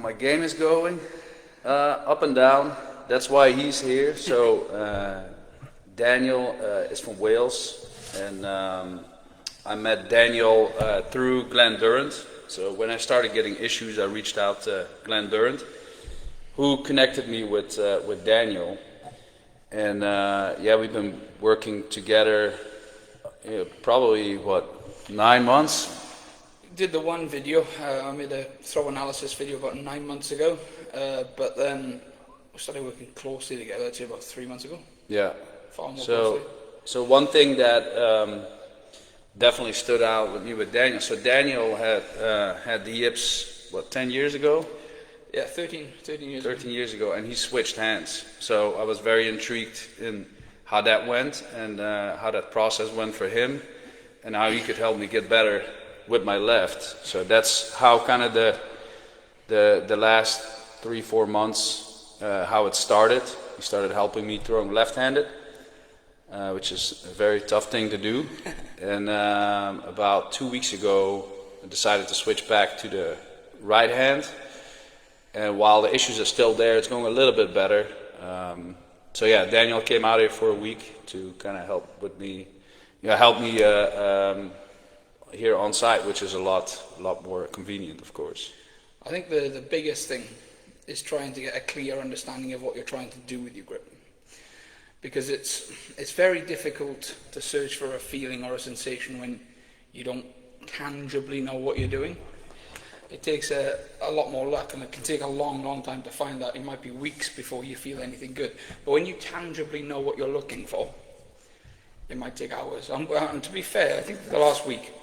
my game is going up and down. That's why he's here. So Daniel is from Wales, and I met Daniel through Glenn Durrant. So when I started getting issues, I reached out to Glenn Durrant, who connected me with Daniel. And yeah, we've been working together probably, 9 months? Did the one video, I made a throw analysis video about 9 months ago, but then we started working closely together, I'd say about 3 months ago. Yeah. Far more closely. So one thing that definitely stood out with me with Daniel, so Daniel had the yips, 10 years ago? Yeah, 13 years 13 years ago, and he switched hands. So I was very intrigued in how that went and how that process went for him and how he could help me get better with my left. So that's how kind of the last 3-4 months, how it started. He started helping me throwing left-handed, which is a very tough thing to do. And about 2 weeks ago, I decided to switch back to the right hand. And while the issues are still there, it's going a little bit better. So yeah, Daniel came out here for a week to kind of help with me, help me here on site, which is a lot more convenient, of course. I think the biggest thing is trying to get a clear understanding of what you're trying to do with your grip, because it's very difficult to search for a feeling or a sensation when you don't tangibly know what you're doing. It takes a lot more luck, and it can take a long time to find that. It might be weeks before you feel anything good. But when you tangibly know what you're looking for, it might take hours. And to be fair, I think the last week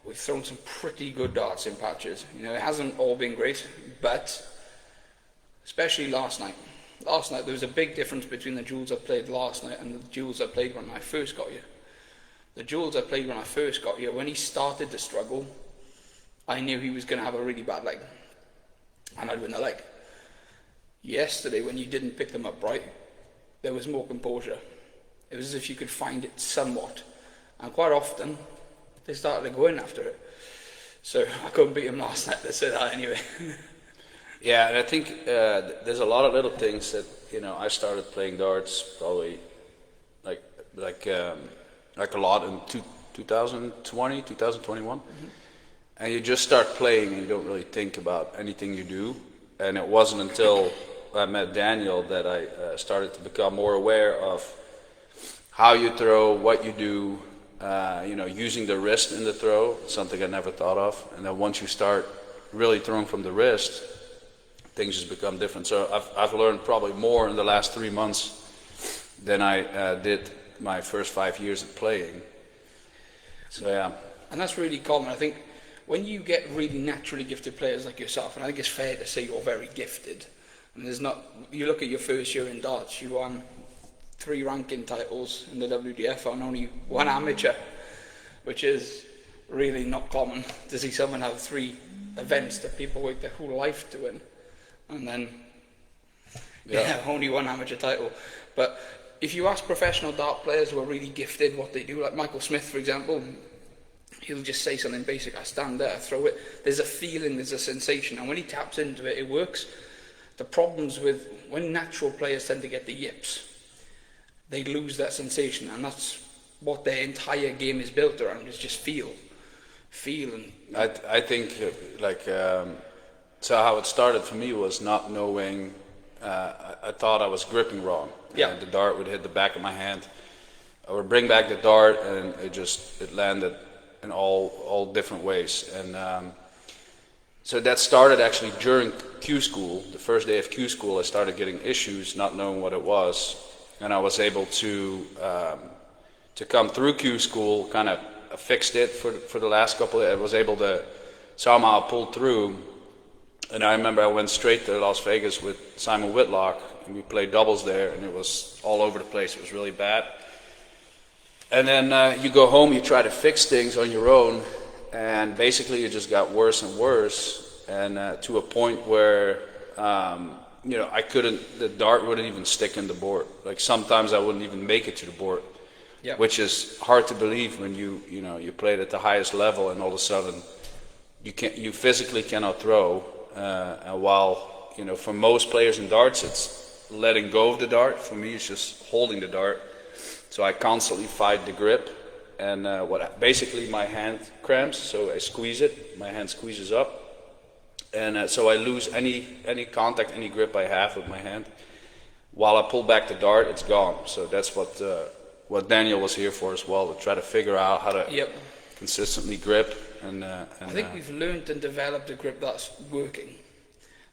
we've thrown some pretty good darts in patches. You know, it hasn't all been great, but especially last night. Last night there was a big difference between the Jules I played last night and the Jules I played when I first got here. The Jules I played when I first got here, when he started to struggle, I knew he was going to have a really bad leg, and I'd win the leg. Yesterday, when you didn't pick them up right, there was more composure. It was as if you could find it somewhat, and quite often they started to go in after it. So I couldn't beat him last night, let's say that anyway. Yeah, and I think there's a lot of little things that, I started playing darts probably like a lot in 2020, 2021. Mm-hmm. And you just start playing and you don't really think about anything you do. And it wasn't until I met Daniel that I started to become more aware of how you throw, what you do, using the wrist in the throw, something I never thought of. And then once you start really throwing from the wrist, things just become different. So I've learned probably more in the last 3 months than I did my first 5 years of playing. So yeah. And that's really common. I think when you get really naturally gifted players like yourself, and I think it's fair to say you're very gifted, and you look at your first year in darts, you won 3 ranking titles in the WDF and only 1 amateur, which is really not common to see someone have 3 events that people work their whole life to win, and then only 1 amateur title. But if you ask professional dart players who are really gifted what they do, like Michael Smith, for example, he'll just say something basic. I stand there, I throw it. There's a feeling, there's a sensation, and when he taps into it, it works. The problems with when natural players tend to get the yips, they lose that sensation, and that's what their entire game is built around. Is just feel, and. I think so. How it started for me was not knowing. I thought I was gripping wrong. Yeah. The dart would hit the back of my hand. I would bring back the dart, and it landed in all different ways. And so that started actually during Q school. The first day of Q school, I started getting issues, not knowing what it was, and I was able to come through Q school, kind of fixed it for the last couple. I was able to somehow pull through, and I remember I went straight to Las Vegas with Simon Whitlock, and we played doubles there, and it was all over the place. It was really bad. And then you go home, you try to fix things on your own, and basically it just got worse and worse, and to a point where I couldn't. The dart wouldn't even stick in the board. Like sometimes I wouldn't even make it to the board, which is hard to believe when you played at the highest level, and all of a sudden you physically cannot throw, and while, you know, for most players in darts, it's letting go of the dart. For me, it's just holding the dart. So I constantly fight the grip, and basically my hand cramps, so I squeeze it, my hand squeezes up, and so I lose any contact, any grip I have with my hand. While I pull back the dart, it's gone. So that's what Daniel was here for as well, to try to figure out how to consistently grip. And I think we've learned and developed a grip that's working.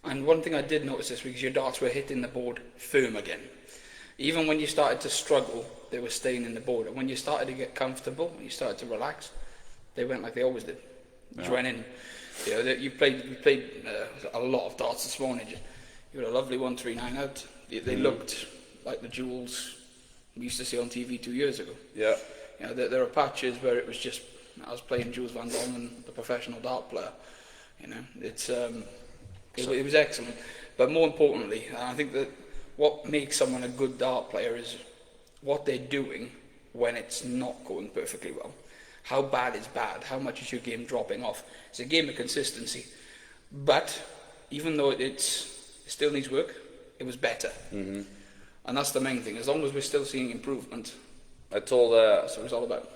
And one thing I did notice this week is your darts were hitting the board firm again. Even when you started to struggle, they were staying in the board. And when you started to get comfortable, you started to relax, they went like they always did. Just went in. You know, we played a lot of darts this morning. You had a lovely 139 out. They looked like the Jules we used to see on TV 2 years ago. Yeah. You know, there are patches where it was just, I was playing Jules van Dongen, the professional dart player. You know, it was excellent. But more importantly, I think that what makes someone a good dart player is what they're doing when it's not going perfectly well. How bad is bad? How much is your game dropping off? It's a game of consistency. But even though it still needs work, it was better. Mm-hmm. And that's the main thing. As long as we're still seeing improvement, that's what it's all about.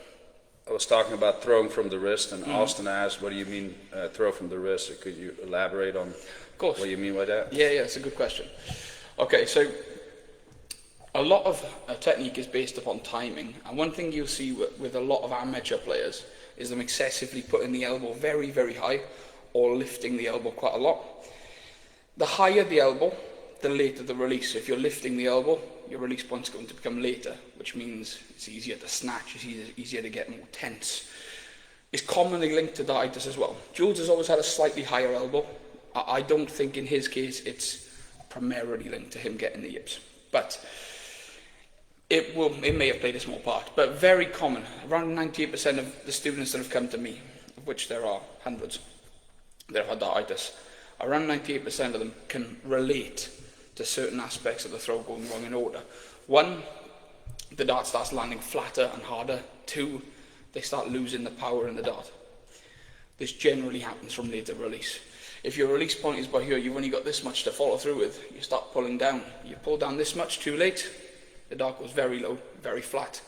I was talking about throwing from the wrist, and Austin asked, what do you mean throw from the wrist? Could you elaborate on what you mean by that? Yeah, it's a good question. Okay, so a lot of technique is based upon timing, and one thing you'll see with a lot of amateur players is them excessively putting the elbow very, very high or lifting the elbow quite a lot. The higher the elbow, the later the release. If you're lifting the elbow, your release point's going to become later, which means it's easier to snatch, it's easier to get more tense. It's commonly linked to Dartitis as well. Jules has always had a slightly higher elbow. I don't think in his case it's primarily linked to him getting the yips, but it may have played a small part. But very common, around 98% of the students that have come to me, of which there are hundreds that have had Dartitis, around 98% of them can relate to certain aspects of the throw going wrong in order. One, the dart starts landing flatter and harder. Two, they start losing the power in the dart. This generally happens from later release. If your release point is by here, you've only got this much to follow through with. You start pulling down. You pull down this much too late, the dart goes very low, very flat.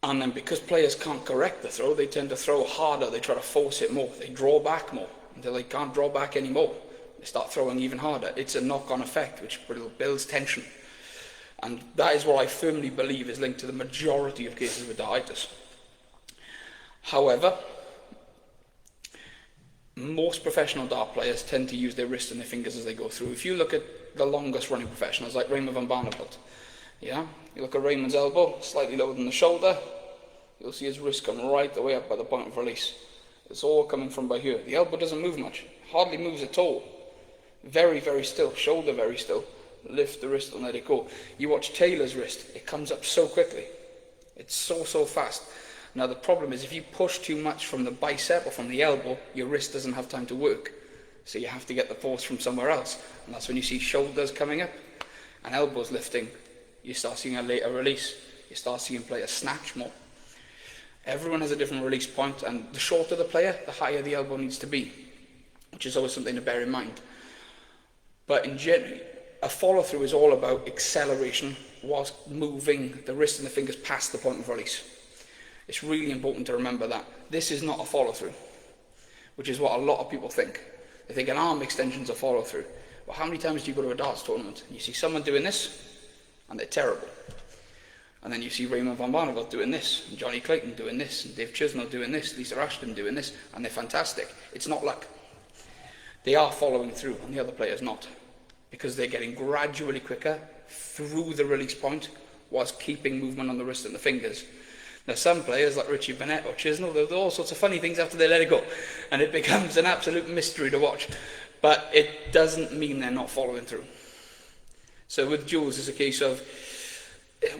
And then because players can't correct the throw, they tend to throw harder. They try to force it more. They draw back more until they can't draw back anymore. They start throwing even harder. It's a knock-on effect which builds tension. And that is what I firmly believe is linked to the majority of cases with Dartitis. However, most professional dart players tend to use their wrist and their fingers as they go through. If you look at the longest running professionals like Raymond van Barneveld, you look at Raymond's elbow, slightly lower than the shoulder, you'll see his wrist come right the way up by the point of release. It's all coming from by here. The elbow doesn't move much, hardly moves at all. Very, very still, shoulder very still. Lift the wrist and let it go. You watch Taylor's wrist, it comes up so quickly. It's so fast. Now the problem is if you push too much from the bicep or from the elbow, your wrist doesn't have time to work. So you have to get the force from somewhere else. And that's when you see shoulders coming up and elbows lifting. You start seeing a later release. You start seeing players snatch more. Everyone has a different release point, and the shorter the player, the higher the elbow needs to be, which is always something to bear in mind. But in general, a follow-through is all about acceleration whilst moving the wrist and the fingers past the point of release. It's really important to remember that. This is not a follow-through, which is what a lot of people think. They think an arm extension's a follow-through. Well, how many times do you go to a darts tournament and you see someone doing this, and they're terrible? And then you see Raymond van Barneveld doing this, and Johnny Clayton doing this, and Dave Chisnell doing this, Lisa Ashton doing this, and they're fantastic. It's not luck. They are following through, and the other players not, because they're getting gradually quicker through the release point whilst keeping movement on the wrist and the fingers. Now some players like Richie Bennett or Chisnell, they'll do all sorts of funny things after they let it go, and it becomes an absolute mystery to watch. But it doesn't mean they're not following through. So with Jules, it's a case of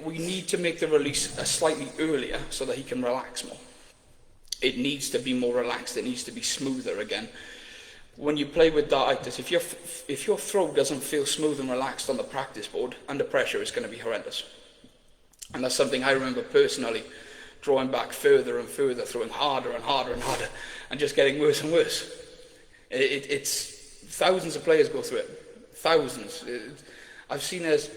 we need to make the release slightly earlier so that he can relax more. It needs to be more relaxed, it needs to be smoother again. When you play with Dartitis, if your throw doesn't feel smooth and relaxed on the practice board, under pressure it's going to be horrendous. And that's something I remember personally, drawing back further and further, throwing harder and harder and harder, and just getting worse and worse. It's thousands of players go through it. Thousands. I've seen as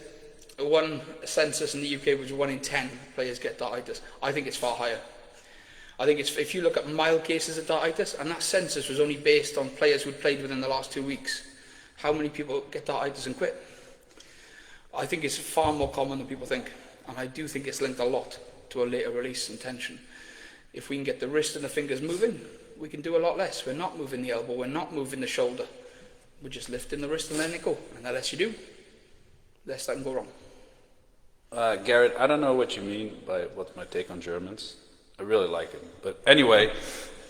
one census in the UK which 1 in 10 players get Dartitis. I think it's far higher. I think it's, if you look at mild cases of Dartitis, and that census was only based on players who'd played within the last 2 weeks, how many people get Dartitis and quit? I think it's far more common than people think, and I do think it's linked a lot to a later release and tension. If we can get the wrist and the fingers moving, we can do a lot less. We're not moving the elbow, we're not moving the shoulder. We're just lifting the wrist and letting it go. And the less you do, the less that can go wrong. Garrett, I don't know what you mean by what's my take on Germans. I really like it. But anyway,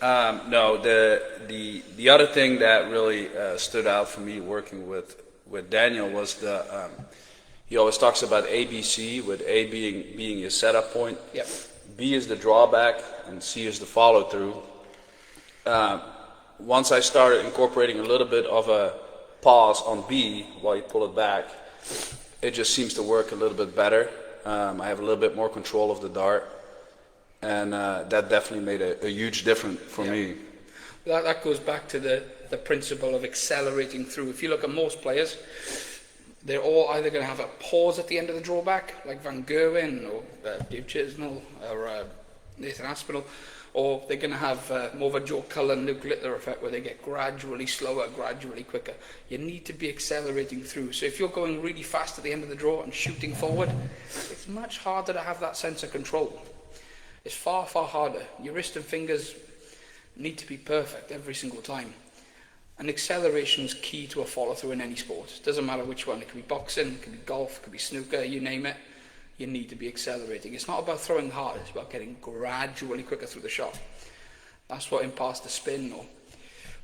no, the other thing that really stood out for me working with Daniel was he always talks about ABC, with A being your setup point. Yep. B is the drawback, and C is the follow through. Once I started incorporating a little bit of a pause on B while you pull it back, it just seems to work a little bit better. I have a little bit more control of the dart, and that definitely made a huge difference for me. That goes back to the principle of accelerating through. If you look at most players, they're all either going to have a pause at the end of the drawback, like Van Gerwen or Dave Chisnell or Nathan Aspinall, or they're going to have more of a Joe Cullen, Luke Littler effect, where they get gradually slower, gradually quicker. You need to be accelerating through. So if you're going really fast at the end of the draw and shooting forward, it's much harder to have that sense of control. It's far, far harder. Your wrist and fingers need to be perfect every single time. And acceleration is key to a follow-through in any sport. It doesn't matter which one. It could be boxing, it could be golf, it could be snooker, you name it. You need to be accelerating. It's not about throwing hard, it's about getting gradually quicker through the shot. That's what imparts the spin,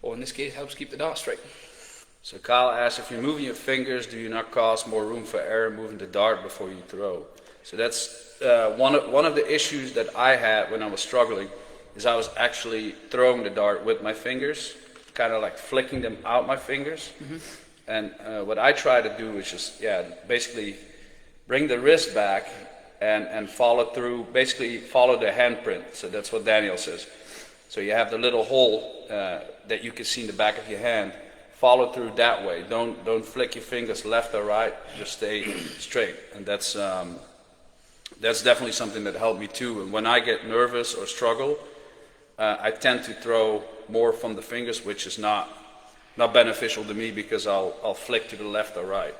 or in this case, helps keep the dart straight. So Kyle asks, if you're moving your fingers, do you not cause more room for error moving the dart before you throw? So that's one of the issues that I had when I was struggling, is I was actually throwing the dart with my fingers, kind of like flicking them out my fingers. Mm-hmm. And what I try to do is just, basically bring the wrist back and follow through, basically follow the handprint. So that's what Daniel says. So you have the little hole that you can see in the back of your hand. Follow through that way. Don't flick your fingers left or right. Just stay straight. And that's definitely something that helped me too. And when I get nervous or struggle, I tend to throw more from the fingers, which is not beneficial to me, because I'll flick to the left or right.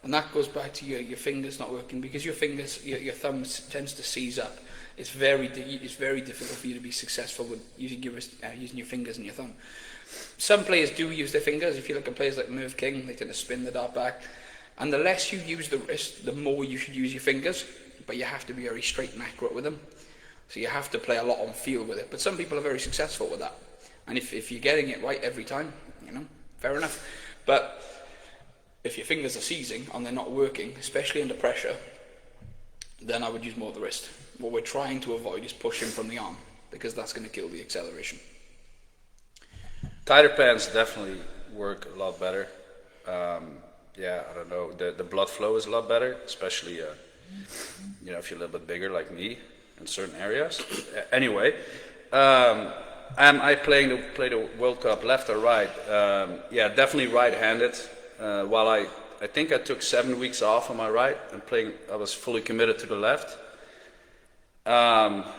And that goes back to your fingers not working, because your fingers, your thumb tends to seize up. It's very difficult for you to be successful with using using your fingers and your thumb. Some players do use their fingers. If you look at players like Merv King, they tend to spin the dart back. And the less you use the wrist, the more you should use your fingers. But you have to be very straight and accurate with them. So you have to play a lot on feel with it. But some people are very successful with that. And if you're getting it right every time, fair enough. But if your fingers are seizing and they're not working, especially under pressure, then I would use more of the wrist. What we're trying to avoid is pushing from the arm, because that's going to kill the acceleration. Tighter pants definitely work a lot better. I don't know, the blood flow is a lot better, especially if you're a little bit bigger like me in certain areas. Anyway, am I play the World Cup left or right? Definitely right-handed. While I think I took 7 weeks off on my right and I was fully committed to the left.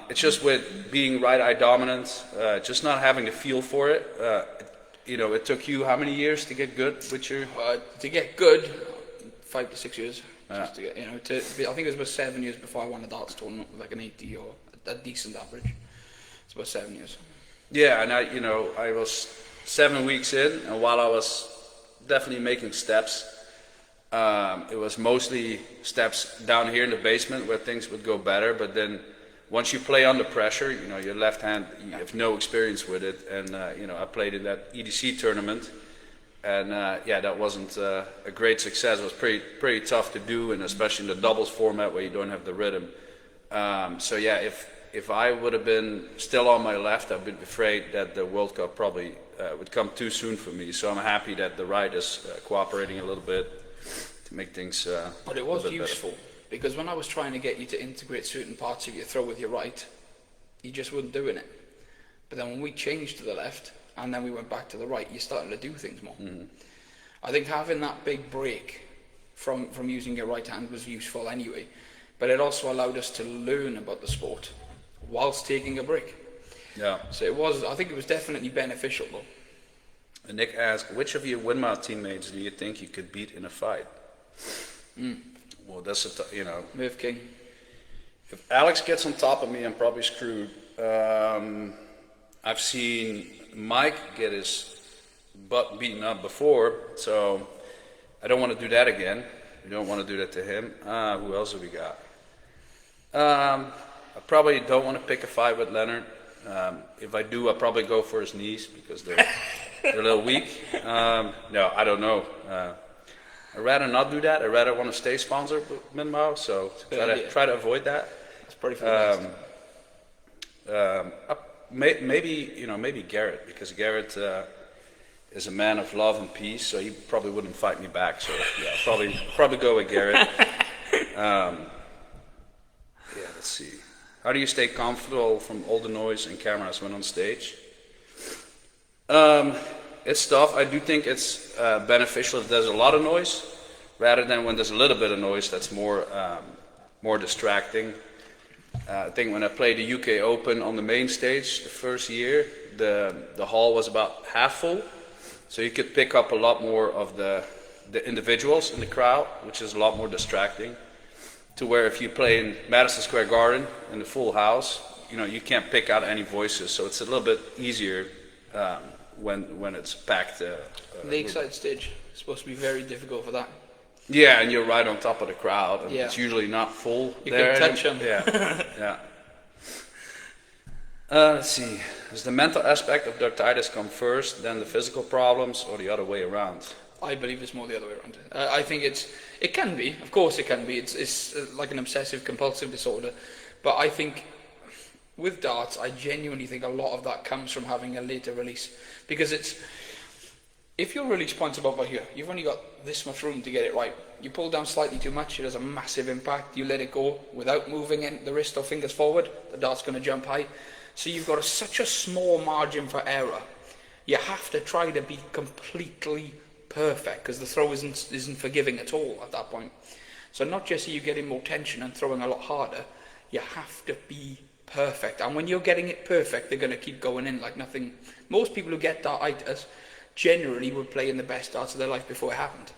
It's just with being right-eye dominant, just not having the feel for it. It took you how many years to get good with your? To get good, 5 to 6 years. Just to get, I think it was about 7 years before I won a darts tournament with like an 80 or a decent average. It's about 7 years. Yeah, and I was 7 weeks in, and while I was definitely making steps, it was mostly steps down here in the basement where things would go better. But then once you play under pressure, your left hand, you have no experience with it. And I played in that EDC tournament, and that wasn't a great success. It was pretty tough to do, and especially in the doubles format where you don't have the rhythm. If I would have been still on my left, I'd been afraid that the World Cup probably would come too soon for me. So I'm happy that the right is cooperating a little bit to make things But it was useful, because when I was trying to get you to integrate certain parts of your throw with your right, you just weren't doing it. But then when we changed to the left, and then we went back to the right, you're starting to do things more. Mm-hmm. I think having that big break from using your right hand was useful anyway, but it also allowed us to learn about the sport whilst taking a break. Yeah. So I think it was definitely beneficial though. And Nick asked, which of your Winmouth teammates do you think you could beat in a fight? Well, that's Merv King. If Alex gets on top of me, I'm probably screwed. I've seen Mike get his butt beaten up before, so I don't want to do that again. We don't want to do that to him. Who else have we got? I probably don't want to pick a fight with Leonard. If I do, I'll probably go for his knees because they're a little weak. No, I don't know. I'd rather not do that. I'd rather want to stay sponsored with Minmao, so try to avoid that. That's pretty fast. Maybe Garrett, because Garrett is a man of love and peace, so he probably wouldn't fight me back. So yeah, probably go with Garrett. Let's see. How do you stay comfortable from all the noise and cameras when on stage? It's tough. I do think it's beneficial if there's a lot of noise, rather than when there's a little bit of noise. That's more distracting. I think when I played the UK Open on the main stage the first year, the hall was about half full, so you could pick up a lot more of the individuals in the crowd, which is a lot more distracting. To where if you play in Madison Square Garden in the full house, you can't pick out any voices, so it's a little bit easier when it's packed. Lakeside stage is supposed to be very difficult for that. Yeah, and you're right on top of the crowd, and Yeah. it's usually not full. You there. can touch them. Yeah, yeah. Let's see. Does the mental aspect of Dartitis come first, then the physical problems, or the other way around? I believe it's more the other way around. I think it can be, of course it can be. It's like an obsessive compulsive disorder, but I think with darts, I genuinely think a lot of that comes from having a later release, because if your release point's about here, you've only got this much room to get it right. You pull down slightly too much, it has a massive impact. You let it go without moving the wrist or fingers forward, the dart's going to jump high. So you've got such a small margin for error. You have to try to be completely perfect, because the throw isn't forgiving at all at that point. So not just are you getting more tension and throwing a lot harder, you have to be perfect. And when you're getting it perfect, they're going to keep going in like nothing. Most people who get dartitis generally would play in the best darts of their life before it happened,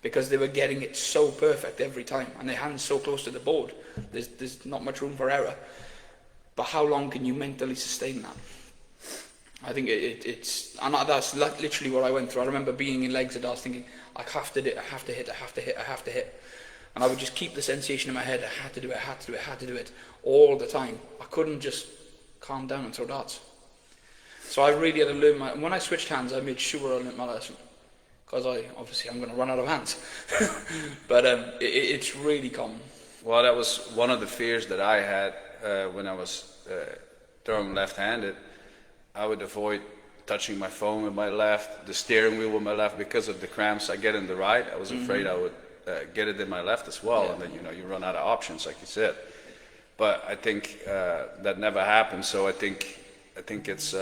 because they were getting it so perfect every time, and their hands so close to the board. There's not much room for error. But how long can you mentally sustain that? I think and that's literally what I went through. I remember being in legs of darts thinking, I have to hit. And I would just keep the sensation in my head, I had to do it all the time. I couldn't just calm down and throw darts. So I really had to learn when I switched hands, I made sure I learned my lesson. Because I'm going to run out of hands. But it's really common. Well, that was one of the fears that I had when I was throwing left-handed. I would avoid touching my phone with my left, the steering wheel with my left, because of the cramps I get in the right. I was afraid I would get it in my left as well, and then you run out of options, like you said. But I think that never happened. So I think it's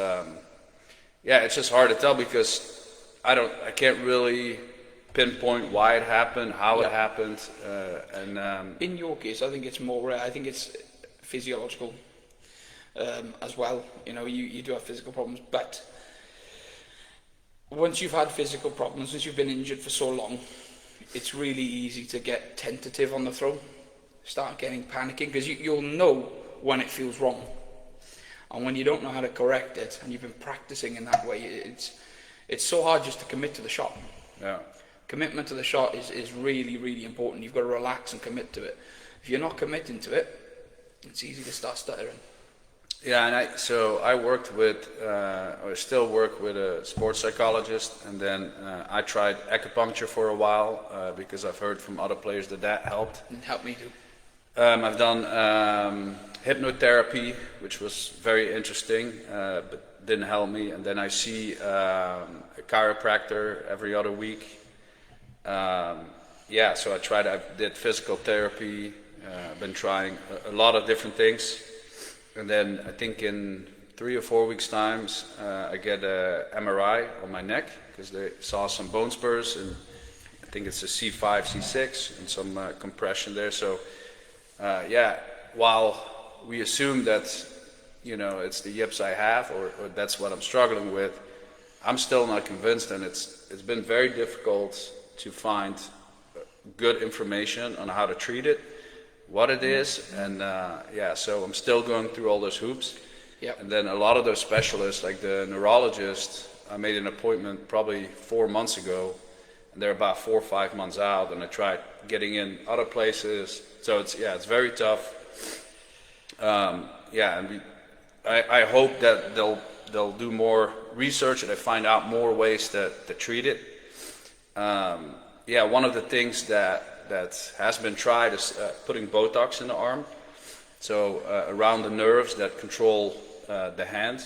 it's just hard to tell, because I can't really pinpoint why it happened, how it happened, in your case, I think it's more. I think it's physiological. As well, you do have physical problems, but once you've had physical problems, once you've been injured for so long, it's really easy to get tentative on the throw, start getting panicking, because you'll know when it feels wrong, and when you don't know how to correct it, and you've been practicing in that way, it's so hard just to commit to the shot. Yeah. Commitment to the shot is really, really important. You've got to relax and commit to it. If you're not committing to it, it's easy to start stuttering. Yeah, and I worked with, or still work with a sports psychologist, and then I tried acupuncture for a while because I've heard from other players that helped. It helped me too. I've done hypnotherapy, which was very interesting, but didn't help me. And then I see a chiropractor every other week. So I did physical therapy. I've been trying a lot of different things. And then I think in 3 or 4 weeks times, I get a MRI on my neck because they saw some bone spurs, and I think it's a C5, C6, and some compression there. So, yeah, while we assume that, you know, it's the yips I have, or that's what I'm struggling with, I'm still not convinced, and it's been very difficult to find good information on how to treat it, what it is, and yeah, so I'm still going through all those hoops. Yep. And then a lot of those specialists, like the neurologist, I made an appointment probably 4 months ago, and they're about 4 or 5 months out, and I tried getting in other places, so it's very tough. Yeah, and I hope that they'll do more research and they find out more ways to treat it. Yeah, one of the things that has been tried is putting Botox in the arm, so around the nerves that control the hand,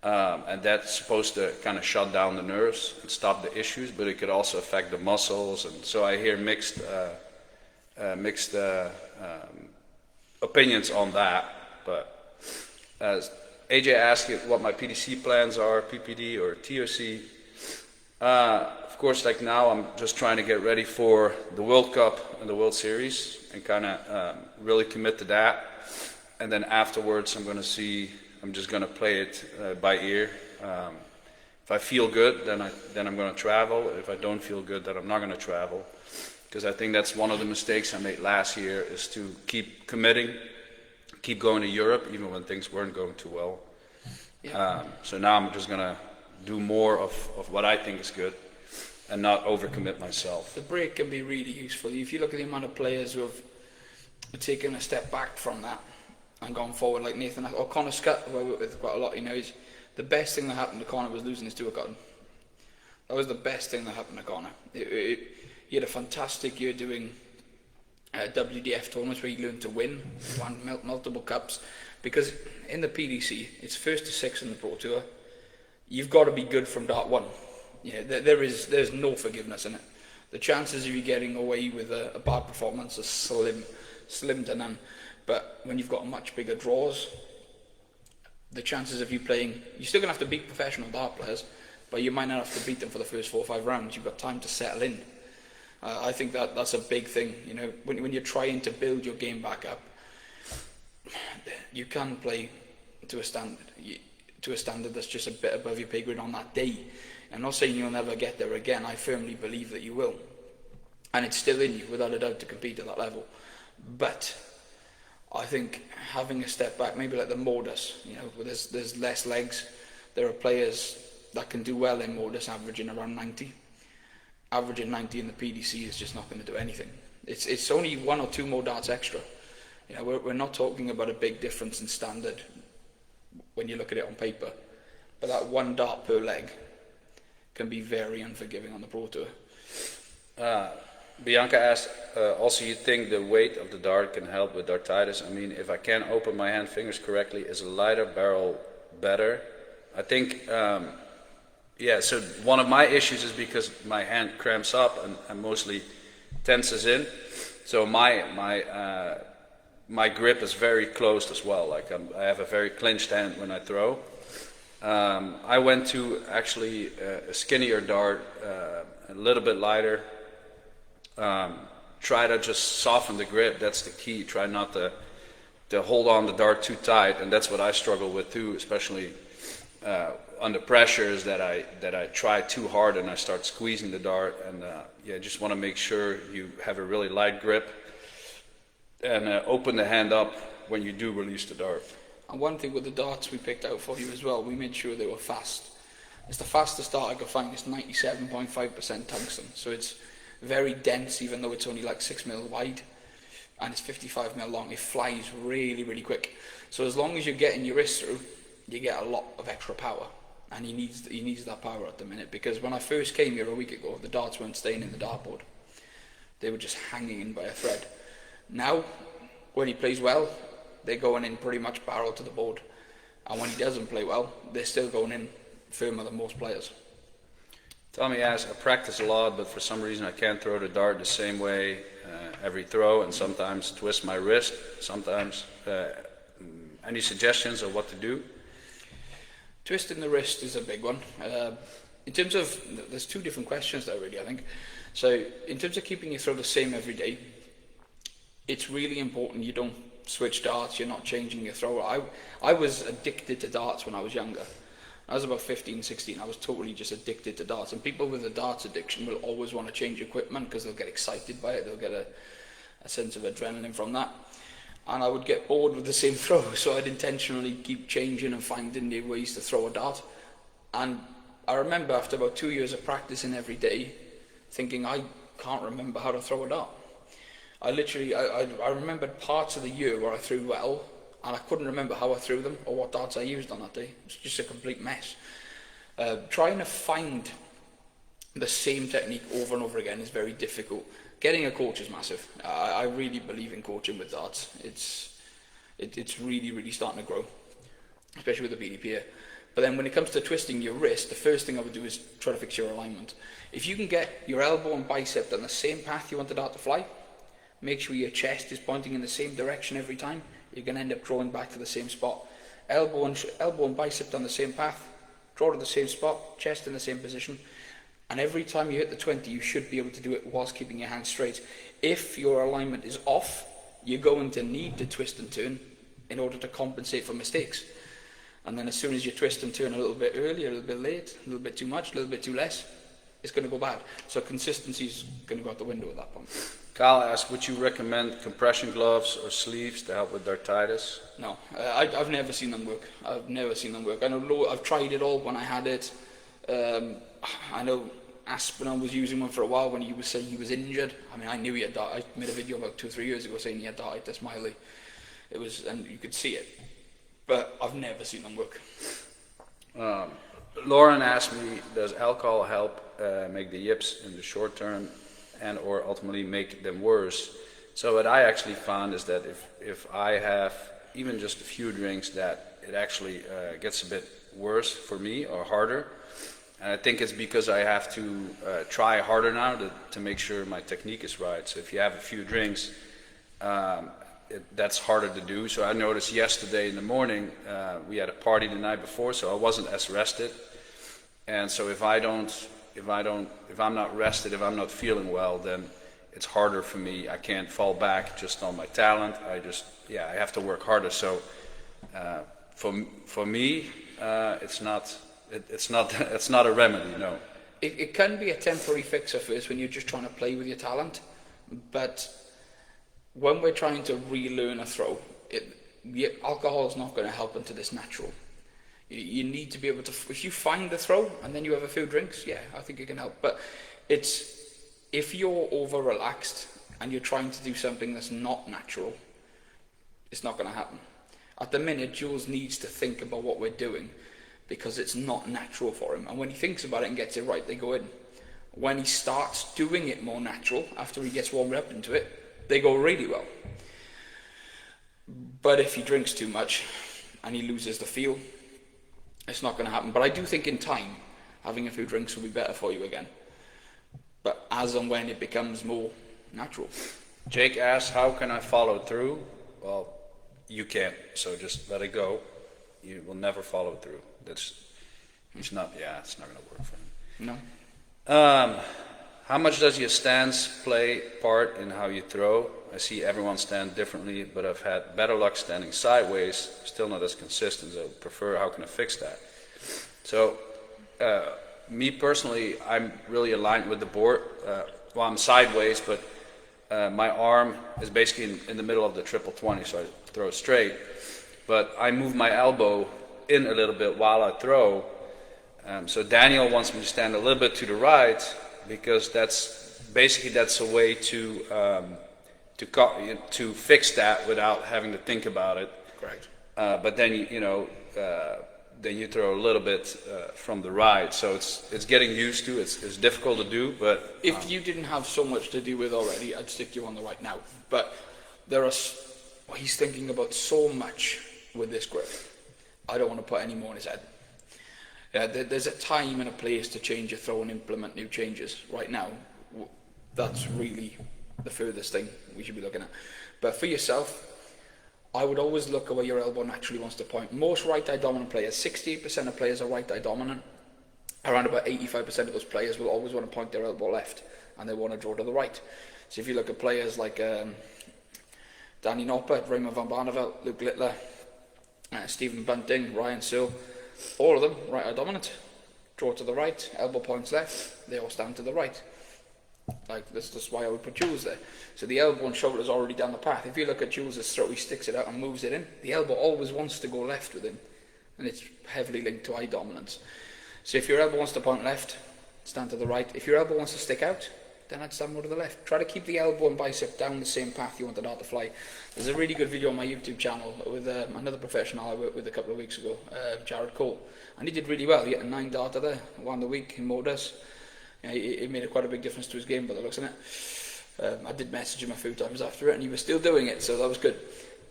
and that's supposed to kind of shut down the nerves and stop the issues, but it could also affect the muscles, and so I hear mixed opinions on that. But as AJ asked you what my PDC plans are, PPD or TOC. Of course, like now, I'm just trying to get ready for the World Cup and the World Series and kind of really commit to that. And then afterwards, I'm just going to play it by ear. If I feel good, then I'm going to travel. If I don't feel good, then I'm not going to travel. Because I think that's one of the mistakes I made last year, is to keep committing, keep going to Europe, even when things weren't going too well. Yeah. So now I'm just going to do more of what I think is good and not overcommit myself. The break can be really useful. If you look at the amount of players who have taken a step back from that and gone forward, like Nathan or Connor Scott, who I work with quite a lot, you know, the best thing that happened to Connor was losing his tour card. That was the best thing that happened to Connor. He had a fantastic year doing WDF tournaments where he learned to win, won multiple cups, because in the PDC, it's first to six in the Pro Tour. You've got to be good from dart one. Yeah, there's no forgiveness in it. The chances of you getting away with a bad performance are slim to none. But when you've got much bigger draws, the chances of you playing, you're still going to have to beat professional dart players, but you might not have to beat them for the first 4 or 5 rounds. You've got time to settle in. I think that's a big thing. You know, when you're trying to build your game back up, you can play to a standard that's just a bit above your pay grade on that day. I'm not saying you'll never get there again. I firmly believe that you will, and it's still in you without a doubt to compete at that level. But I think having a step back, maybe like the modus, you know, where there's less legs. There are players that can do well in modus, averaging around 90. Averaging 90 in the PDC is just not going to do anything. It's only 1 or 2 more darts extra. You know, we're not talking about a big difference in standard when you look at it on paper, but that 1 dart per leg can be very unforgiving on the Pro Tour. Bianca asked, also, you think the weight of the dart can help with dartitis? I mean, if I can't open my hand fingers correctly, is a lighter barrel better? I think, yeah, so one of my issues is because my hand cramps up and mostly tenses in. So my grip is very closed as well. Like I have a very clenched hand when I throw. I went to actually a skinnier dart, a little bit lighter. Try to just soften the grip. That's the key. Try not to hold on the dart too tight, and that's what I struggle with too, especially under pressure. Is that I try too hard and I start squeezing the dart, and yeah, just want to make sure you have a really light grip and open the hand up when you do release the dart. And one thing with the darts we picked out for you as well, we made sure they were fast. It's the fastest dart I could find. It's 97.5% tungsten, so it's very dense, even though it's only like 6 mil wide, and it's 55 mil long. It flies really, really quick. So as long as you're getting your wrist through, you get a lot of extra power, and he needs that power at the minute, because when I first came here a week ago, the darts weren't staying in the dartboard. They were just hanging in by a thread. Now, when he plays well, they're going in pretty much barrel to the board, and when he doesn't play well, they're still going in firmer than most players. Tommy asks, I practice a lot, but for some reason I can't throw the dart the same way every throw, and sometimes twist my wrist. Sometimes, any suggestions of what to do? Twisting the wrist is a big one. In terms of, there's two different questions there really, I think. So in terms of keeping your throw the same every day, it's really important you don't switch darts, you're not changing your throw. I was addicted to darts when I was younger. I was about 15, 16, I was totally just addicted to darts. And people with a darts addiction will always want to change equipment because they'll get excited by it, they'll get a sense of adrenaline from that. And I would get bored with the same throw, so I'd intentionally keep changing and finding new ways to throw a dart. And I remember after about 2 years of practicing every day, thinking I can't remember how to throw a dart. I remembered parts of the year where I threw well, and I couldn't remember how I threw them or what darts I used on that day. It was just a complete mess. Trying to find the same technique over and over again is very difficult. Getting a coach is massive. I really believe in coaching with darts. It's really, really starting to grow, especially with the BDP here. But then when it comes to twisting your wrist, the first thing I would do is try to fix your alignment. If you can get your elbow and bicep on the same path you want the dart to fly, make sure your chest is pointing in the same direction every time, you're going to end up drawing back to the same spot. Elbow and bicep on the same path, draw to the same spot, chest in the same position. And every time you hit the 20, you should be able to do it whilst keeping your hands straight. If your alignment is off, you're going to need to twist and turn in order to compensate for mistakes. And then as soon as you twist and turn a little bit early, a little bit late, a little bit too much, a little bit too less, it's going to go bad. So consistency is going to go out the window at that point. Kyle asked, would you recommend compression gloves or sleeves to help with dartitis? No, I've never seen them work. I've never seen them work. I know I've tried it all when I had it. I know Aspinall was using one for a while when he was saying he was injured. I mean, I knew he had dartitis. I made a video about 2 or 3 years ago saying he had dartitis mildly. It was, and you could see it. But I've never seen them work. Lauren asked me, does alcohol help make the yips in the short term and or ultimately make them worse? So what I actually found is that if I have even just a few drinks, that it actually gets a bit worse for me or harder. And I think it's because I have to try harder now to make sure my technique is right. So if you have a few drinks, that's harder to do. So I noticed yesterday in the morning, we had a party the night before, so I wasn't as rested. And so if I'm not rested, if I'm not feeling well, then it's harder for me. I can't fall back just on my talent. I have to work harder. So for me, it's not a remedy, no. It can be a temporary fix at first when you're just trying to play with your talent, but when we're trying to relearn a throw, alcohol is not going to help into this natural. You need to be able to, if you find the throw and then you have a few drinks, yeah, I think it can help. But if you're over relaxed and you're trying to do something that's not natural, it's not going to happen. At the minute, Jules needs to think about what we're doing because it's not natural for him. And when he thinks about it and gets it right, they go in. When he starts doing it more natural, after he gets warmed up into it, they go really well. But if he drinks too much and he loses the feel, it's not going to happen. But I do think in time, having a few drinks will be better for you again. But as and when it becomes more natural. Jake asks, how can I follow through? Well, you can't, so just let it go. You will never follow through. It's not going to work for him. No. How much does your stance play part in how you throw? I see everyone stand differently, but I've had better luck standing sideways, still not as consistent, so I prefer, how can I fix that? So, me personally, I'm really aligned with the board. Well, I'm sideways, but my arm is basically in the middle of the triple 20, so I throw straight. But I move my elbow in a little bit while I throw. So Daniel wants me to stand a little bit to the right, because that's a way to fix that without having to think about it. Correct. But then then you throw a little bit from the right, so it's getting used to. It's difficult to do, but if you didn't have so much to do with already, I'd stick you on the right now. But he's thinking about so much with this grip. I don't want to put any more in his head. There's a time and a place to change your throw and implement new changes. Right now, that's really the furthest thing we should be looking at. But for yourself, I would always look at where your elbow naturally wants to point. Most right-eye dominant players, 68% of players are right-eye dominant. Around about 85% of those players will always want to point their elbow left, and they want to draw to the right. So if you look at players like Danny Noppert, Raymond van Barneveld, Luke Littler, Stephen Bunting, Ryan Searle, all of them right-eye dominant. Draw to the right, elbow points left, they all stand to the right. Like, that's why I would put Jules there. So the elbow and shoulder is already down the path. If you look at Jules' throw, he sticks it out and moves it in. The elbow always wants to go left with him, and it's heavily linked to eye dominance. So if your elbow wants to point left, stand to the right. If your elbow wants to stick out, then I'd stand more to the left. Try to keep the elbow and bicep down the same path you want the dart to fly. There's a really good video on my YouTube channel with another professional I worked with a couple of weeks ago, Jared Cole. And he did really well. He hit a 9 darter there, one a week in motors. It made quite a big difference to his game by the looks of it. I did message him a few times after it, and he was still doing it, so that was good.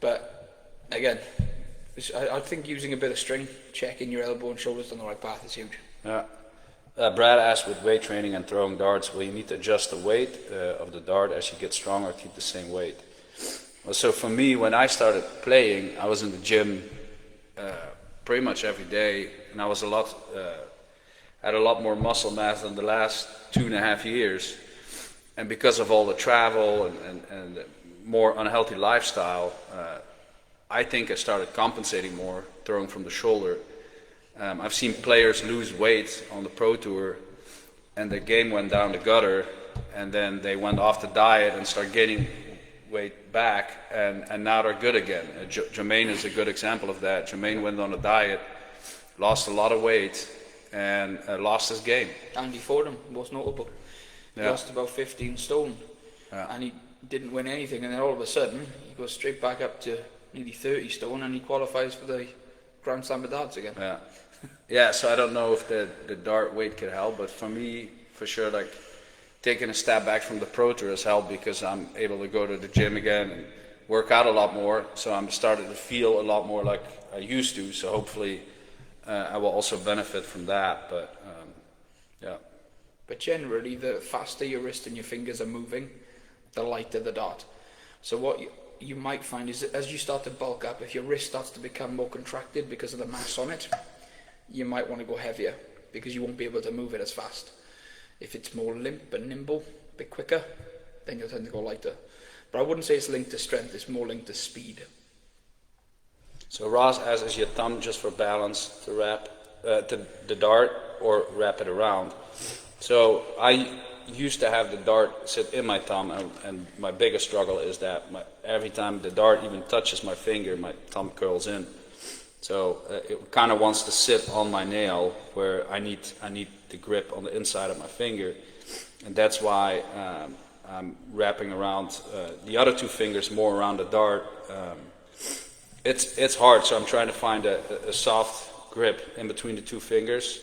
But again, I think using a bit of string, checking your elbow and shoulders on the right path is huge. Yeah. Brad asked, with weight training and throwing darts, will you need to adjust the weight of the dart as you get stronger, or keep the same weight? Well, so for me, when I started playing, I was in the gym pretty much every day, and I was had a lot more muscle mass than the last 2.5 years. And because of all the travel and more unhealthy lifestyle, I think I started compensating more, throwing from the shoulder. I've seen players lose weight on the Pro Tour, and the game went down the gutter, and then they went off the diet and started gaining weight back, and now they're good again. Jermaine is a good example of that. Jermaine went on a diet, lost a lot of weight, and lost his game. Andy Fordham, most notable. He lost about 15 stone, Yeah. and he didn't win anything, and then all of a sudden, he goes straight back up to nearly 30 stone, and he qualifies for the Grand Slam of darts again. Yeah, yeah. So I don't know if the dart weight could help, but for me, for sure, like taking a step back from the Pro Tour has helped, because I'm able to go to the gym again and work out a lot more. So I'm starting to feel a lot more like I used to. So hopefully, I will also benefit from that. But yeah. But generally, the faster your wrist and your fingers are moving, the lighter the dart. So what you might find is that as you start to bulk up, if your wrist starts to become more contracted because of the mass on it, you might want to go heavier, because you won't be able to move it as fast. If it's more limp and nimble, a bit quicker, then you'll tend to go lighter. But I wouldn't say it's linked to strength, it's more linked to speed. So Ross asks, is your thumb just for balance to wrap the dart, or wrap it around? So I used to have the dart sit in my thumb, and my biggest struggle is that every time the dart even touches my finger, my thumb curls in. So it kind of wants to sit on my nail, where I need the grip on the inside of my finger, and that's why I'm wrapping around the other two fingers more around the dart. It's hard, so I'm trying to find a soft grip in between the two fingers.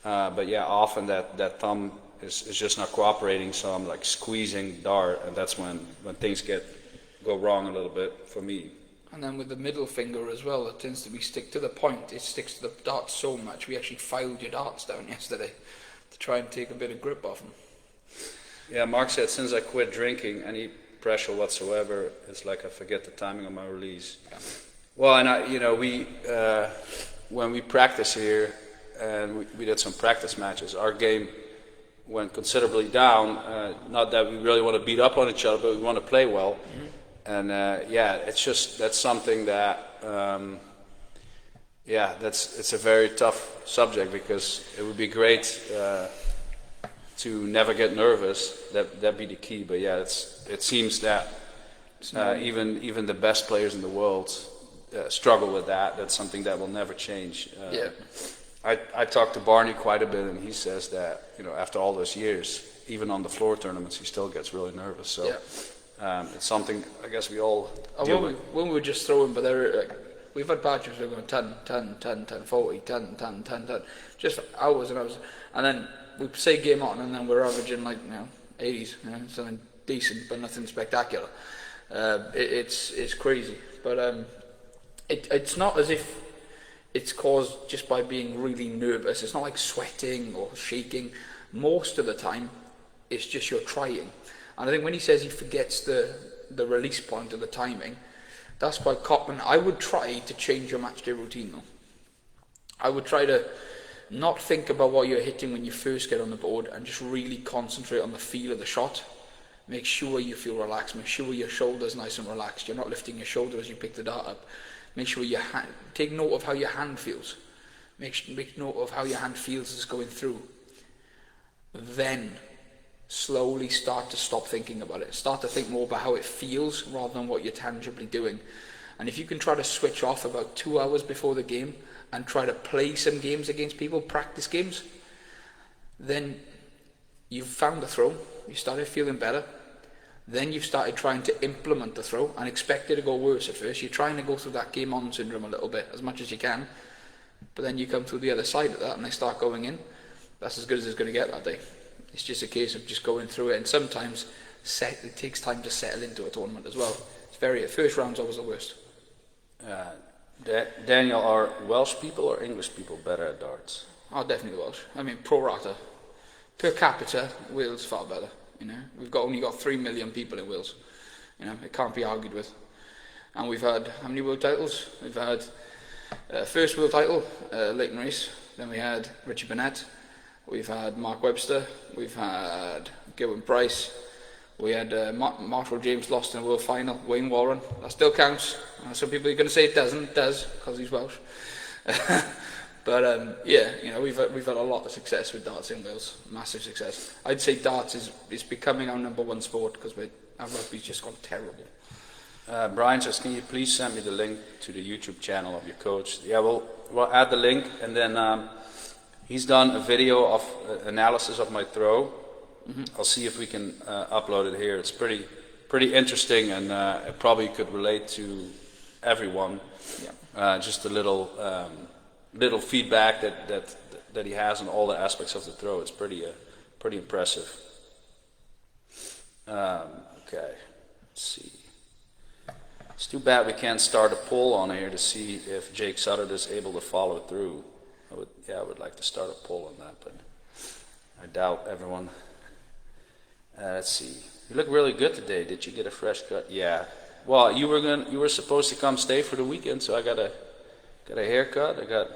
But yeah, often that thumb is just not cooperating, so I'm like squeezing the dart, and that's when things go wrong a little bit for me. And then with the middle finger as well, it tends to be stick to the point. It sticks to the dart so much. We actually filed your darts down yesterday to try and take a bit of grip off them. Yeah, Mark said, since I quit drinking, any pressure whatsoever, it's like I forget the timing of my release. Yeah. Well, and we when we practice here, and we did some practice matches, our game went considerably down. Not that we really want to beat up on each other, but we want to play well. Mm-hmm. And that's something that it's a very tough subject, because it would be great to never get nervous. That'd be the key. But yeah, it seems that even the best players in the world struggle with that. That's something that will never change. I talked to Barney quite a bit, and he says that after all those years, even on the floor tournaments, he still gets really nervous. So. Yeah. It's something I guess we all deal with. When we were just throwing, but we've had patches where we're going 10, 40, 10, just for hours and hours. And then we say game on, and then we're averaging 80s, something decent, but nothing spectacular. It's crazy. But it's not as if it's caused just by being really nervous. It's not like sweating or shaking. Most of the time, it's just you're trying. And I think when he says he forgets the release point of the timing, That's quite common. I would try to change your match day routine though. I would try to not think about what you're hitting when you first get on the board and just really concentrate on the feel of the shot. Make sure you feel relaxed. Make sure your shoulder's nice and relaxed. You're not lifting your shoulder as you pick the dart up. Make sure your hand, take note of how your hand feels. Make note of how your hand feels as it's going through. Then slowly start to stop thinking about it. Start to think more about how it feels rather than what you're tangibly doing. And if you can try to switch off about 2 hours before the game and try to play some games against people, practice games, then you've found the throw, you started feeling better, then you've started trying to implement the throw and expect it to go worse at first. You're trying to go through that game on syndrome a little bit, as much as you can, but then you come through the other side of that and they start going in. That's as good as it's going to get that day. It's just a case of just going through it, and sometimes it takes time to settle into a tournament as well. First round's always the worst. Daniel, are Welsh people or English people better at darts? Oh, definitely Welsh. I mean, pro rata. Per capita, Wales far better. You know, we've only got 3 million people in Wales. You know, it can't be argued with. And we've had how many world titles? We've had first world title, Leighton Rees. Then we had Richard Burnett. We've had Mark Webster. We've had Gilbert Price. We had Marshall James lost in the world final. Wayne Warren. That still counts. Some people are going to say it doesn't. It does, because he's Welsh. But yeah, you know, we've had a lot of success with darts in Wales. Massive success. I'd say darts is becoming our #1 sport because our rugby's just gone terrible. Brian says, can you please send me the link to the YouTube channel of your coach? Yeah, we'll add the link, and then he's done a video of analysis of my throw. Mm-hmm. I'll see if we can upload it here. It's pretty interesting, and it probably could relate to everyone. Yeah. Just a little feedback that he has on all the aspects of the throw. It's pretty impressive. Okay, let's see. It's too bad we can't start a poll on here to see if Jake Sutter is able to follow through. I would like to start a poll on that, but I doubt everyone. Let's see. You look really good today. Did you get a fresh cut? Yeah. Well, you were supposed to come stay for the weekend, so I got a haircut. I got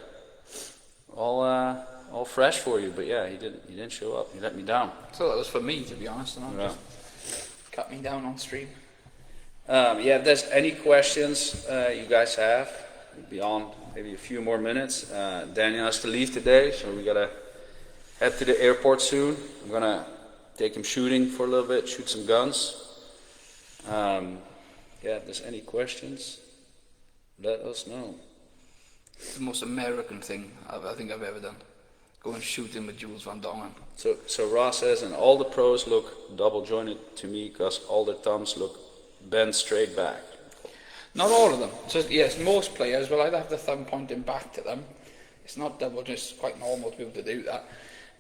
all fresh for you, but yeah, you didn't show up. You let me down. So that was for me, to be honest, and just cut me down on stream. Yeah, if there's any questions you guys have, we'll be on maybe a few more minutes. Daniel has to leave today, so we gotta head to the airport soon. I'm gonna take him shooting for a little bit, shoot some guns. Yeah, if there's any questions, let us know. It's the most American thing I think I've ever done. Go and shooting with Jules van Dongen. So Ross says, and all the pros look double jointed to me because all their thumbs look bent straight back. Not all of them. So yes, most players will either have the thumb pointing back to them. It's not double, just quite normal to be able to do that.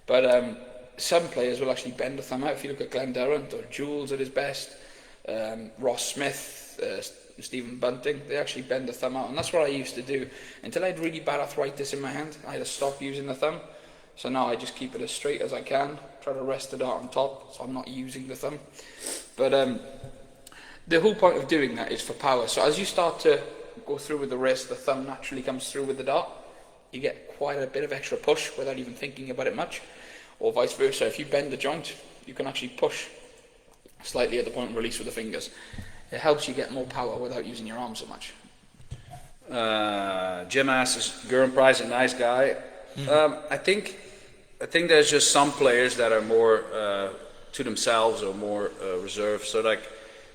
But some players will actually bend the thumb out. If you look at Glenn Durrant or Jules at his best, Ross Smith, Stephen Bunting, they actually bend the thumb out, and that's what I used to do until I had really bad arthritis in my hand. I had to stop using the thumb, so now I just keep it as straight as I can, try to rest the dart on top so I'm not using the thumb. But the whole point of doing that is for power. So as you start to go through with the wrist, the thumb naturally comes through with the dart. You get quite a bit of extra push without even thinking about it much, or vice versa. If you bend the joint, you can actually push slightly at the point and release with the fingers. It helps you get more power without using your arms so much. Jim asks, Gurren Price a nice guy? I think there's just some players that are more to themselves or more reserved. So like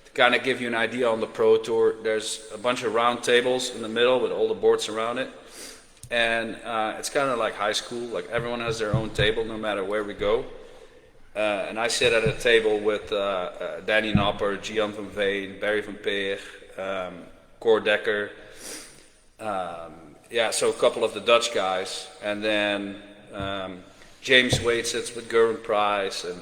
to kind of give you an idea on the Pro Tour, there's a bunch of round tables in the middle with all the boards around it. And it's kind of like high school, like everyone has their own table no matter where we go. And I sit at a table with Danny Nopper, Gian van Veen, Barry van Peer, Cor Dekker, so a couple of the Dutch guys, and then James Wade sits with Gurren Price, and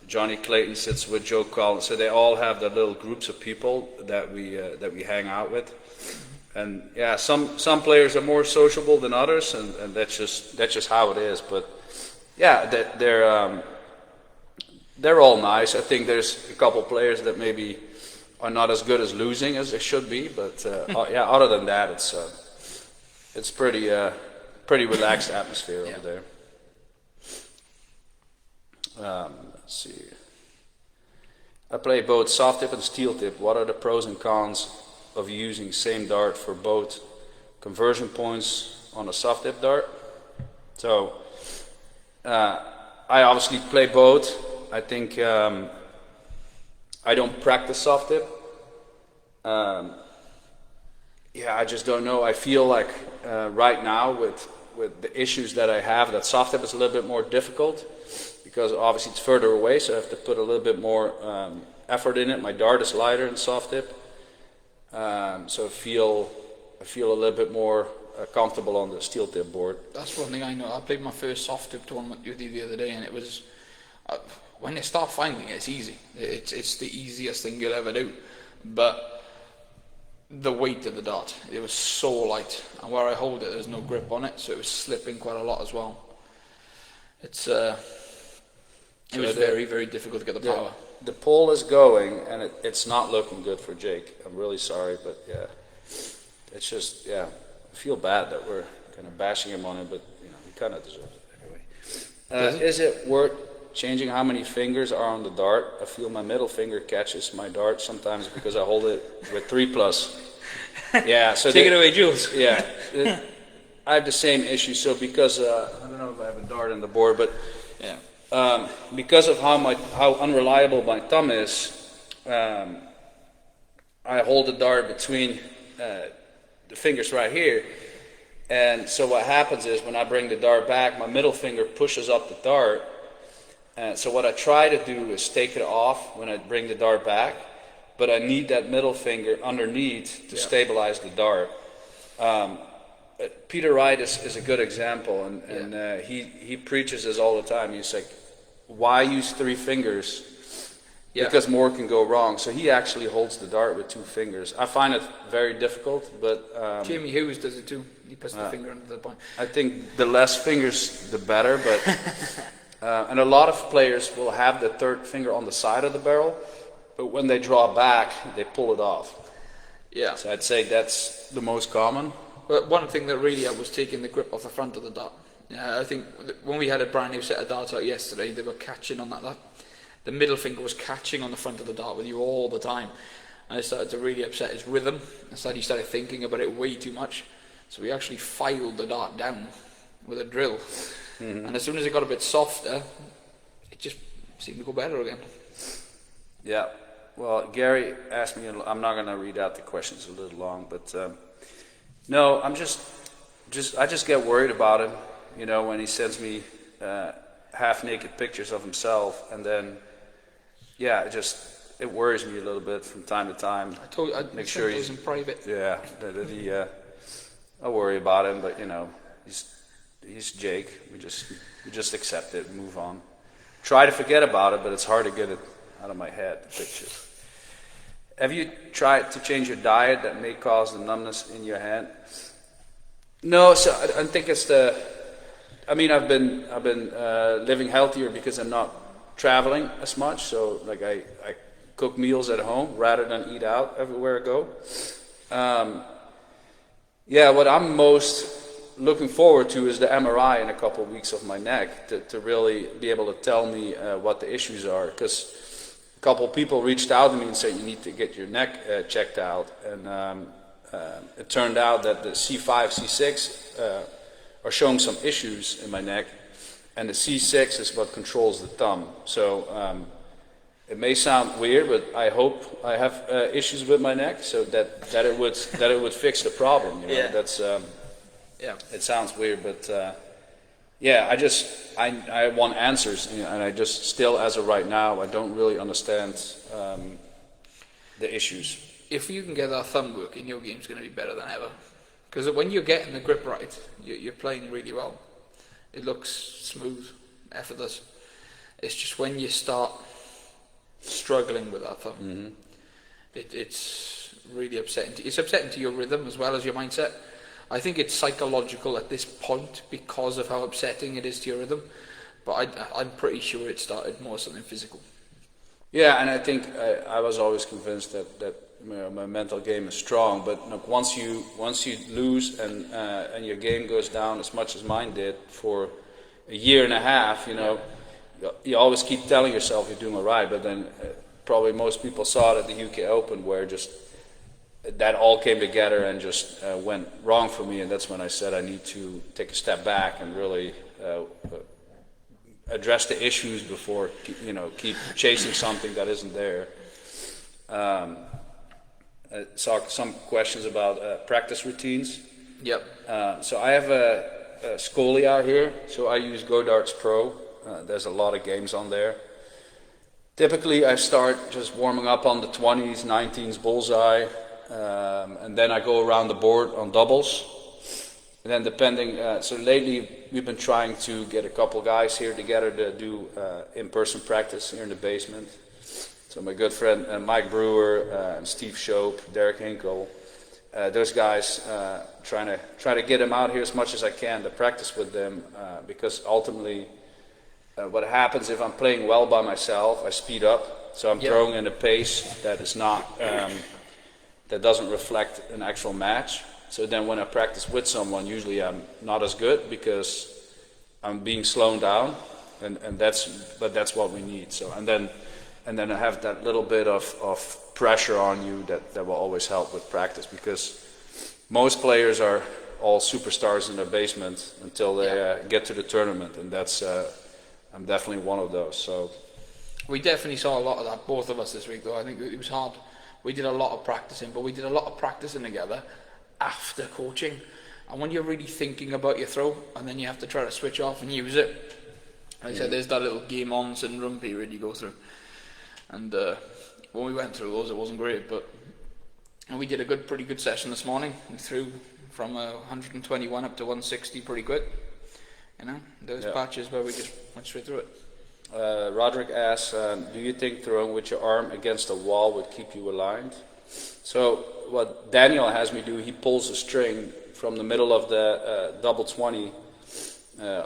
Johnny Clayton sits with Joe Collins. So they all have their little groups of people that we hang out with. And yeah, some players are more sociable than others, and that's just how it is. But yeah, they're all nice. I think there's a couple players that maybe are not as good as losing as they should be. But yeah, other than that, it's pretty relaxed atmosphere over there. Let's see. I play both soft tip and steel tip. What are the pros and cons of using same dart for both conversion points on a soft tip dart? So I obviously play both. I think I don't practice soft tip. Yeah, I just don't know. I feel like right now with the issues that I have, that soft tip is a little bit more difficult because obviously it's further away, so I have to put a little bit more effort in it. My dart is lighter in soft tip, so I feel a little bit more comfortable on the steel tip board. That's one thing I know. I played my first soft tip tournament with you the other day, and it was when you start finding it, it's easy. It's the easiest thing you'll ever do, but the weight of the dart, it was so light, and where I hold it, there's no grip on it, so it was slipping quite a lot as well. It was very, very difficult to get the power. The poll is going, and it's not looking good for Jake. I'm really sorry, but yeah, it's just, yeah, I feel bad that we're kind of bashing him on it, but you know, he kind of deserves it anyway. Is it worth changing how many fingers are on the dart? I feel my middle finger catches my dart sometimes because I hold it with 3+. Yeah, so take it away, Jules. Yeah, I have the same issue. So because I don't know if I have a dart on the board, but yeah. Because of how unreliable my thumb is, I hold the dart between the fingers right here, and so what happens is when I bring the dart back, my middle finger pushes up the dart, and so what I try to do is take it off when I bring the dart back, but I need that middle finger underneath to stabilize the dart. Peter Wright is a good example, and he preaches this all the time. He's like, why use 3 fingers? Yeah. Because more can go wrong. So he actually holds the dart with 2 fingers. I find it very difficult, but Jamie Hughes does it too. He puts the finger under the point. I think the less fingers, the better. But and a lot of players will have the 3rd finger on the side of the barrel, but when they draw back, they pull it off. Yeah. So I'd say that's the most common. But one thing that really helped was taking the grip off the front of the dart. Yeah, I think when we had a brand new set of darts out yesterday, they were catching on that. The middle finger was catching on the front of the dart with you all the time. And it started to really upset his rhythm. Instead, he started thinking about it way too much. So we actually filed the dart down with a drill. Mm-hmm. And as soon as it got a bit softer, it just seemed to go better again. Yeah. Well, Gary asked me, I'm not going to read out the questions, a little long, but no, I just get worried about him, you know, when he sends me half-naked pictures of himself, and then, yeah, it worries me a little bit from time to time. I told you, I'd make sure he's in private. Yeah, that he, I worry about him, but you know, he's Jake. We just accept it and move on. Try to forget about it, but it's hard to get it out of my head, the pictures. Have you tried to change your diet that may cause the numbness in your hand? No, so I think it's I've been living healthier because I'm not traveling as much. So like I cook meals at home rather than eat out everywhere I go. Yeah, what I'm most looking forward to is the MRI in a couple of weeks of my neck to really be able to tell me what the issues are, because a couple of people reached out to me and said you need to get your neck checked out, and it turned out that the C5, C6 are showing some issues in my neck, and the C6 is what controls the thumb. So it may sound weird, but I hope I have issues with my neck, so that it would fix the problem. You know? Yeah. That's yeah. It sounds weird, but yeah, I want answers, and I just still, as of right now, I don't really understand the issues. If you can get that thumb working, your game's going to be better than ever. Because when you're getting the grip right, you're playing really well. It looks smooth, effortless. It's just when you start struggling with that thumb, it's really upsetting. It's upsetting to your rhythm as well as your mindset. I think it's psychological at this point because of how upsetting it is to your rhythm, but I'm pretty sure it started more something physical. Yeah, and I think I was always convinced that my mental game is strong. But look, once you lose and your game goes down as much as mine did for a year and a half, you always keep telling yourself you're doing all right. But then probably most people saw it at the UK Open, where just that all came together and just went wrong for me. And that's when I said I need to take a step back and really address the issues before keep chasing something that isn't there. I saw some questions about practice routines. Yep. So I have a Scolia here, so I use GoDarts Pro. There's a lot of games on there. Typically I start just warming up on the 20s, 19s bullseye, and then I go around the board on doubles. And then depending, so lately we've been trying to get a couple guys here together to do in-person practice here in the basement. So my good friend Mike Brewer, and Steve Shope, Derek Hinkle, those guys, trying to get them out here as much as I can to practice with them, because ultimately what happens if I'm playing well by myself, I speed up, so I'm throwing in a pace that is not, that doesn't reflect an actual match. So then when I practice with someone, usually I'm not as good because I'm being slowed down, and that's what we need. So and then I have that little bit of pressure on you that will always help with practice, because most players are all superstars in their basement until they get to the tournament, and that's I'm definitely one of those. So we definitely saw a lot of that, both of us this week, though. I think it was hard. We did a lot of practicing, but we did a lot of practicing together after coaching, and when you're really thinking about your throw and then you have to try to switch off and use it, like I said, there's that little game on syndrome period you go through, and when we went through those, it wasn't great, but we did a pretty good session this morning. We threw from 121 up to 160 pretty quick, those patches where we just went straight through it. Roderick asks, do you think throwing with your arm against a wall would keep you aligned? So what Daniel has me do, he pulls a string from the middle of the double 20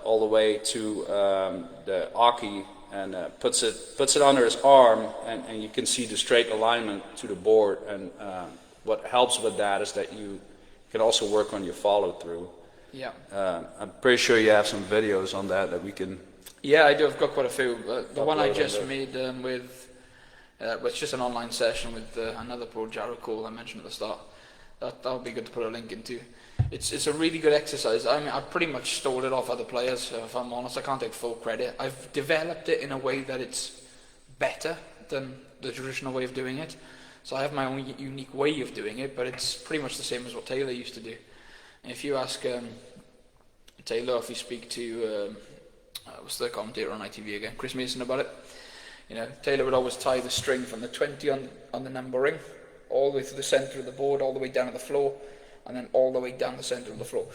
all the way to the Aki, and puts it under his arm, and you can see the straight alignment to the board. And what helps with that is that you can also work on your follow through. Yeah. I'm pretty sure you have some videos on that we can. Yeah, I do. I've got quite a few. The one I just made with. It's just an online session with another pro, Jared Cole, I mentioned at the start. That'll be good to put a link into. It's a really good exercise. I mean, I pretty much stole it off other players, if I'm honest. I can't take full credit. I've developed it in a way that it's better than the traditional way of doing it. So I have my own unique way of doing it, but it's pretty much the same as what Taylor used to do. And if you ask Taylor, if you speak to, what's the commentator on ITV again, Chris Mason, about it, Taylor would always tie the string from the 20 on the numbering all the way to the centre of the board, all the way down to the floor, and then all the way down the centre of the floor.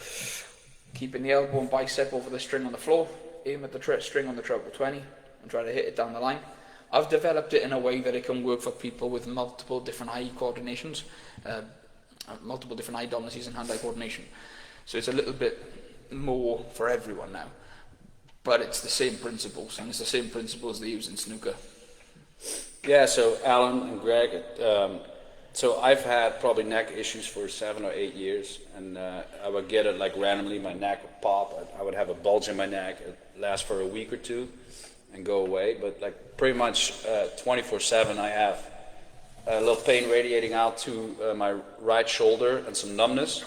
Keeping the elbow and bicep over the string on the floor, aim at the string on the treble 20, and try to hit it down the line. I've developed it in a way that it can work for people with multiple different eye coordinations, multiple different eye dominances and hand-eye coordination. So it's a little bit more for everyone now. But it's the same principles, and it's the same principles they use in snooker. Yeah, so Alan and Greg, so I've had probably neck issues for 7 or 8 years, and I would get it like randomly, my neck would pop, I would have a bulge in my neck, it lasts for a week or two and go away, but like pretty much 24/7 I have a little pain radiating out to my right shoulder and some numbness,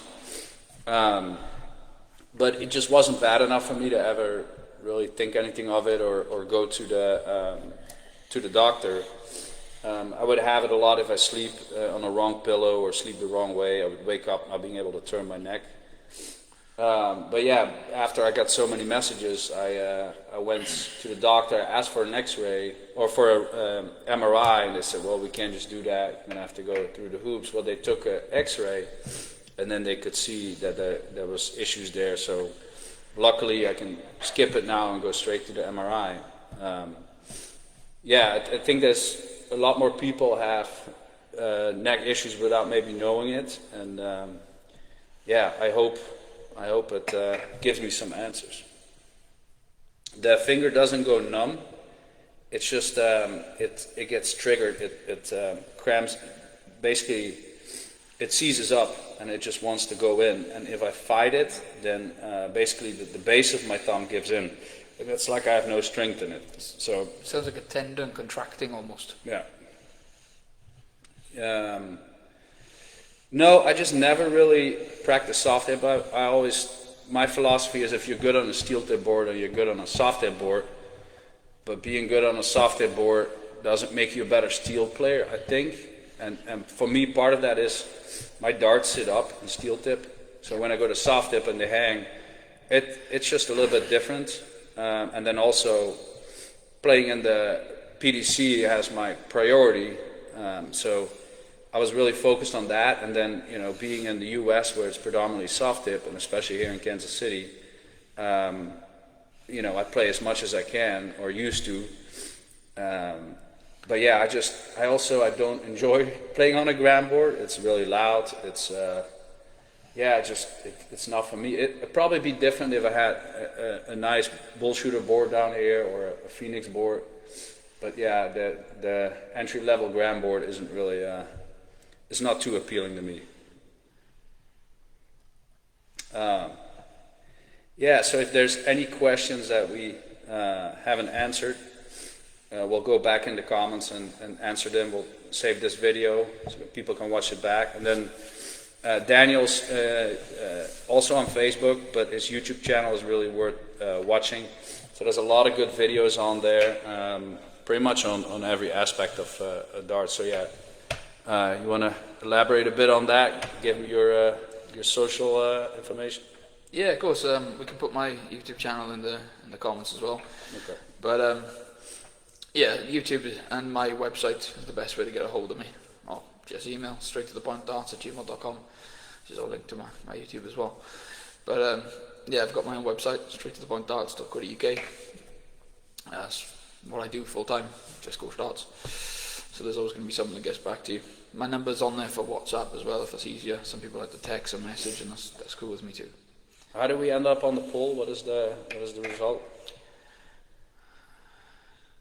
but it just wasn't bad enough for me to ever really think anything of it or go to the doctor. I would have it a lot if I sleep on a wrong pillow or sleep the wrong way. I would wake up not being able to turn my neck. But yeah, after I got so many messages, I went to the doctor, asked for an X-ray or for an MRI, and they said, well, we can't just do that. You're gonna have to go through the hoops. Well, they took an X-ray, and then they could see that there was issues there. So luckily, I can skip it now and go straight to the MRI. I think there's a lot more people have neck issues without maybe knowing it, and I hope it gives me some answers. The finger doesn't go numb it's just it gets triggered. It cramps. Basically, it seizes up and it just wants to go in. And if I fight it, then basically the base of my thumb gives in. It's like I have no strength in it. So sounds like a tendon contracting almost. yeah. No, I just never really practice soft hip. My philosophy is if you're good on a steel tip board or you're good on a soft hip board, but being good on a soft hip board doesn't make you a better steel player, I think. And for me, part of that is my darts sit up in steel tip. So when I go to soft tip and they hang, it's just a little bit different. And then also playing in the PDC has my priority. So I was really focused on that. And then, being in the US where it's predominantly soft tip, and especially here in Kansas City, I play as much as I can, or used to. But yeah, I don't enjoy playing on a gram board. It's really loud. It's it's not for me. It'd probably be different if I had a nice bull shooter board down here or a Phoenix board. But yeah, the entry level gram board isn't really. It's not too appealing to me. So if there's any questions that we haven't answered, we'll go back in the comments and answer them. We'll save this video so that people can watch it back. And then Daniel's also on Facebook, but his YouTube channel is really worth watching. So there's a lot of good videos on there, pretty much on every aspect of darts. So yeah, you want to elaborate a bit on that? Give me your social information. Yeah, of course. We can put my YouTube channel in the comments as well. Okay. But YouTube and my website is the best way to get a hold of me. Or just email straight to the point darts@gmail.com, which is all linked to my YouTube as well. But I've got my own website, straight to the point darts.co.uk. That's what I do full time, just coach darts. So there's always going to be someone that gets back to you. My number's on there for WhatsApp as well, if that's easier. Some people like to text or message, and that's cool with me too. How do we end up on the poll? What is the result?